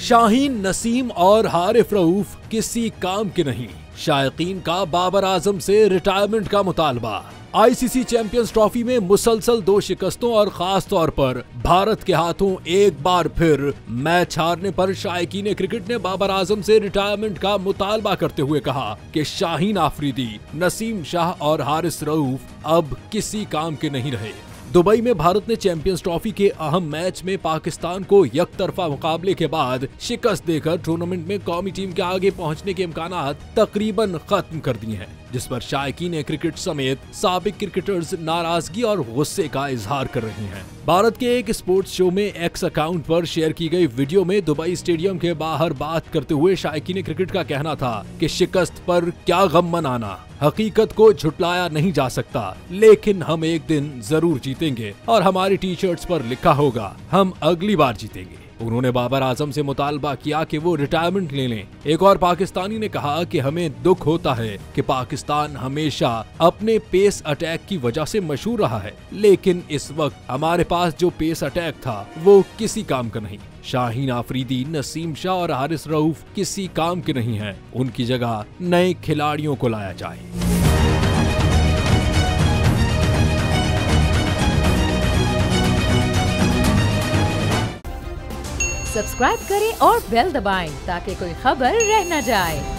शाहीन, नसीम और हारिस रऊफ किसी काम के नहीं। शायकीन का बाबर आजम से रिटायरमेंट का मुतालबा। आईसीसी चैंपियंस ट्रॉफी में मुसलसल 2 शिकस्तों और खास तौर पर भारत के हाथों एक बार फिर मैच हारने पर शायकीन क्रिकेट ने बाबर आजम से रिटायरमेंट का मुतालबा करते हुए कहा कि शाहीन आफरीदी, नसीम शाह और हारिस रऊफ अब किसी काम के नहीं रहे। दुबई में भारत ने चैंपियंस ट्रॉफी के अहम मैच में पाकिस्तान को यकतरफा मुकाबले के बाद शिकस्त देकर टूर्नामेंट में कौमी टीम के आगे पहुंचने के इम्कानात तकरीबन खत्म कर दिए हैं, जिस पर शायकीन क्रिकेट समेत साबिक क्रिकेटर्स नाराजगी और गुस्से का इजहार कर रहे हैं। भारत के एक स्पोर्ट्स शो में एक्स अकाउंट पर शेयर की गई वीडियो में दुबई स्टेडियम के बाहर बात करते हुए शायकीन क्रिकेट का कहना था कि शिकस्त पर क्या गम मनाना, हकीकत को झुटलाया नहीं जा सकता, लेकिन हम एक दिन जरूर जीतेंगे और हमारी टी शर्ट्स पर लिखा होगा, हम अगली बार जीतेंगे। उन्होंने बाबर आजम से मुतालबा किया कि वो रिटायरमेंट ले लें। एक और पाकिस्तानी ने कहा कि हमें दुख होता है कि पाकिस्तान हमेशा अपने पेस अटैक की वजह से मशहूर रहा है, लेकिन इस वक्त हमारे पास जो पेस अटैक था वो किसी काम का नहीं। शाहीन आफरीदी, नसीम शाह और हारिस रऊफ किसी काम के नहीं हैं। उनकी जगह नए खिलाड़ियों को लाया जाए। सब्सक्राइब करें और बेल दबाएं ताकि कोई खबर रह न जाए।